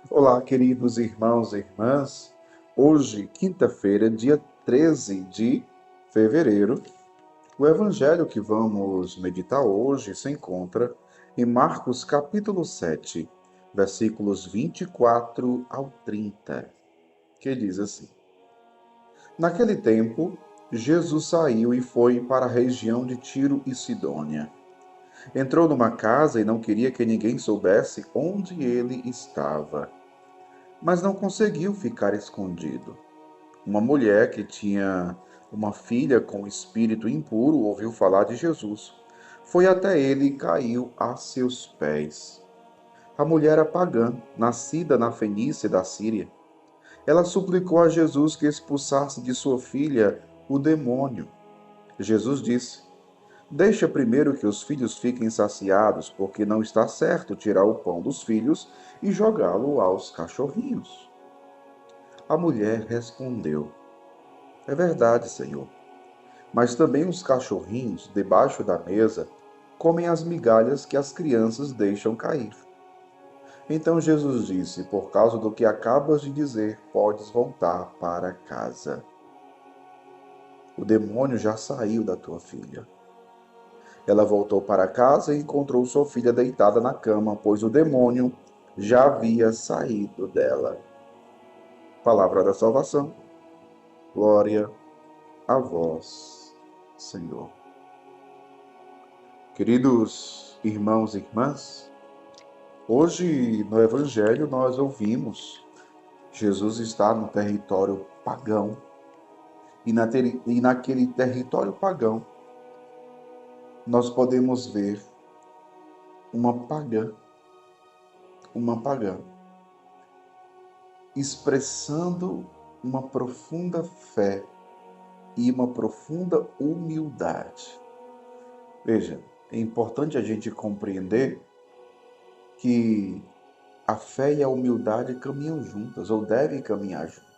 Olá, queridos irmãos e irmãs. Hoje, quinta-feira, dia 13 de fevereiro, o evangelho que vamos meditar hoje se encontra em Marcos capítulo 7, versículos 24 ao 30, que diz assim: Naquele tempo, Jesus saiu e foi para a região de Tiro e Sidônia. Entrou numa casa e não queria que ninguém soubesse onde ele estava, mas não conseguiu ficar escondido. Uma mulher que tinha uma filha com espírito impuro ouviu falar de Jesus. Foi até ele e caiu a seus pés. A mulher era pagã, nascida na Fenícia da Síria. Ela suplicou a Jesus que expulsasse de sua filha o demônio. Jesus disse: Deixa primeiro que os filhos fiquem saciados, porque não está certo tirar o pão dos filhos e jogá-lo aos cachorrinhos. A mulher respondeu: É verdade, Senhor. Mas também os cachorrinhos, debaixo da mesa, comem as migalhas que as crianças deixam cair. Então Jesus disse: Por causa do que acabas de dizer, podes voltar para casa. O demônio já saiu da tua filha. Ela voltou para casa e encontrou sua filha deitada na cama, pois o demônio já havia saído dela. Palavra da salvação. Glória a vós, Senhor. Queridos irmãos e irmãs, hoje no Evangelho nós ouvimos Jesus está no território pagão e naquele território pagão nós podemos ver uma pagã, uma pagã, expressando uma profunda fé e uma profunda humildade. Veja, é importante a gente compreender que a fé e a humildade caminham juntas, ou devem caminhar juntas.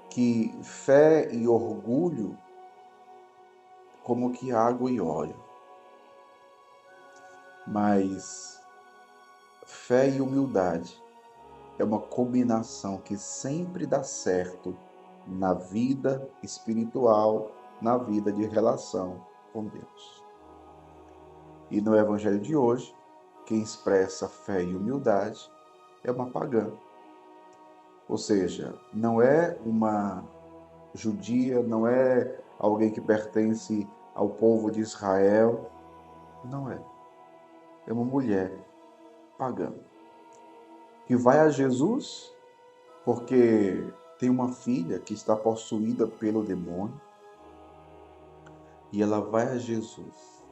Que fé e orgulho, como que água e óleo. Mas fé e humildade é uma combinação que sempre dá certo na vida espiritual, na vida de relação com Deus. E no Evangelho de hoje, quem expressa fé e humildade é uma pagã. Ou seja, não é uma judia, não é alguém que pertence ao povo de Israel, não é. É uma mulher pagã que vai a Jesus porque tem uma filha que está possuída pelo demônio e ela vai a Jesus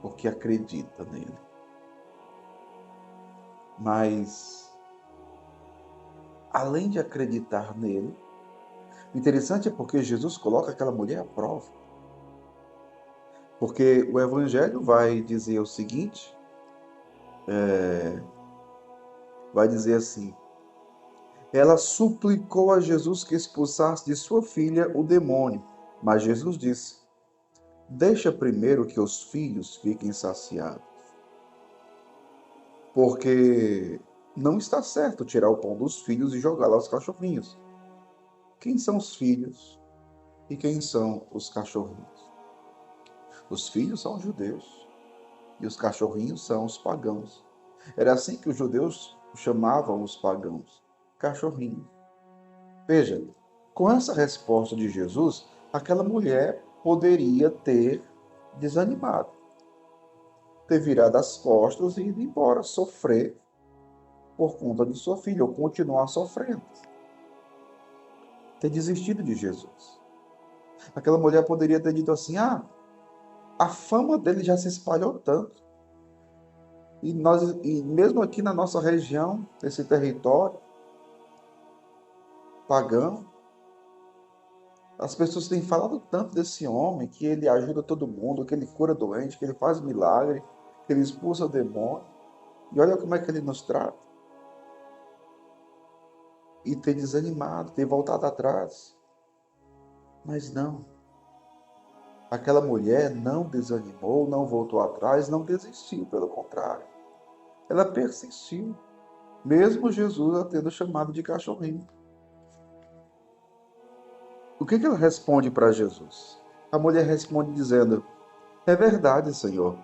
porque acredita nele. Mas, além de acreditar nele, o interessante é porque Jesus coloca aquela mulher à prova. Porque o Evangelho vai dizer o seguinte, vai dizer assim, ela suplicou a Jesus que expulsasse de sua filha o demônio, mas Jesus disse, deixa primeiro que os filhos fiquem saciados, porque não está certo tirar o pão dos filhos e jogá-lo aos cachorrinhos. Quem são os filhos e quem são os cachorrinhos? Os filhos são os judeus e os cachorrinhos são os pagãos. Era assim que os judeus chamavam os pagãos, cachorrinhos. Veja, com essa resposta de Jesus, aquela mulher poderia ter desanimado, ter virado as costas e ido embora, sofrer por conta de sua filha, ou continuar sofrendo, ter desistido de Jesus. Aquela mulher poderia ter dito assim: a fama dele já se espalhou tanto, e mesmo aqui na nossa região, nesse território pagão, as pessoas têm falado tanto desse homem, que ele ajuda todo mundo, que ele cura doente, que ele faz milagre, que ele expulsa o demônio. E olha como é que ele nos trata. E ter desanimado, ter voltado atrás. Mas não. Aquela mulher não desanimou, não voltou atrás, não desistiu, pelo contrário. Ela persistiu, mesmo Jesus a tendo chamado de cachorrinho. O que ela responde para Jesus? A mulher responde dizendo: é verdade, Senhor,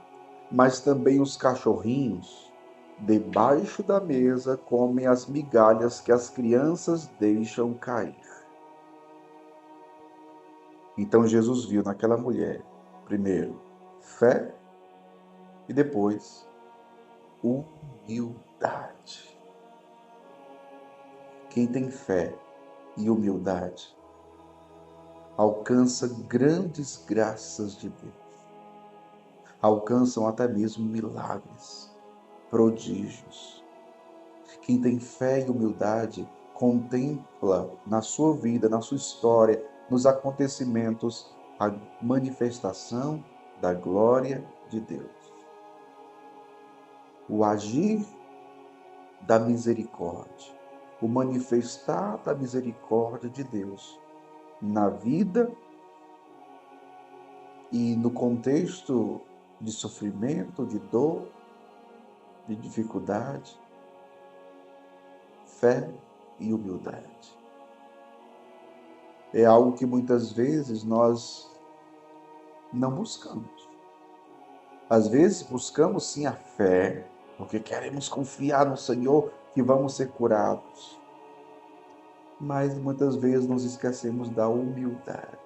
mas também os cachorrinhos, debaixo da mesa, comem as migalhas que as crianças deixam cair. Então Jesus viu naquela mulher, primeiro, fé e depois, humildade. Quem tem fé e humildade alcança grandes graças de Deus, alcançam até mesmo milagres, prodígios. Quem tem fé e humildade contempla na sua vida, na sua história, nos acontecimentos, a manifestação da glória de Deus. O agir da misericórdia, o manifestar da misericórdia de Deus na vida e no contexto de sofrimento, de dor, de dificuldade, fé e humildade. É algo que muitas vezes nós não buscamos. Às vezes buscamos sim a fé, porque queremos confiar no Senhor que vamos ser curados. Mas muitas vezes nos esquecemos da humildade.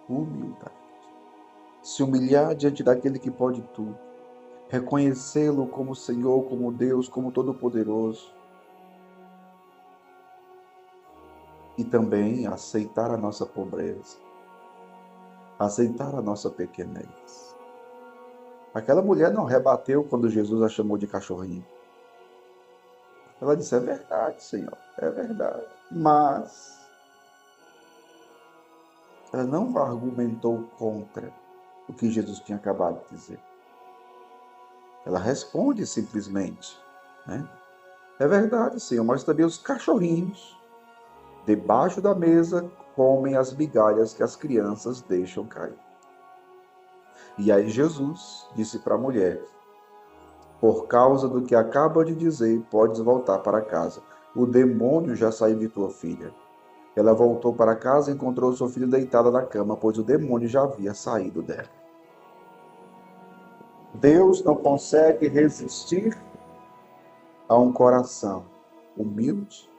Humildade. Se humilhar diante daquele que pode tudo. Reconhecê-lo como Senhor, como Deus, como Todo-Poderoso. E também aceitar a nossa pobreza. Aceitar a nossa pequenez. Aquela mulher não rebateu quando Jesus a chamou de cachorrinho. Ela disse: é verdade, Senhor, é verdade. Mas ela não argumentou contra o que Jesus tinha acabado de dizer. Ela responde simplesmente, né? É verdade, Senhor, mas também os cachorrinhos, debaixo da mesa, comem as migalhas que as crianças deixam cair. E aí Jesus disse para a mulher: por causa do que acaba de dizer, podes voltar para casa. O demônio já saiu de tua filha. Ela voltou para casa e encontrou sua filha deitada na cama, pois o demônio já havia saído dela. Deus não consegue resistir a um coração humilde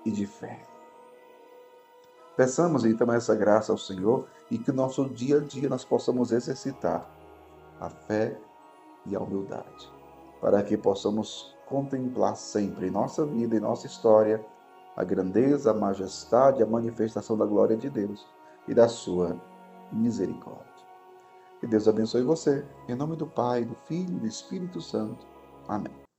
e de fé. Peçamos então essa graça ao Senhor e que no nosso dia a dia nós possamos exercitar a fé e a humildade, para que possamos contemplar sempre em nossa vida, em nossa história, a grandeza, a majestade, a manifestação da glória de Deus e da sua misericórdia. Que Deus abençoe você, em nome do Pai, do Filho e do Espírito Santo. Amém.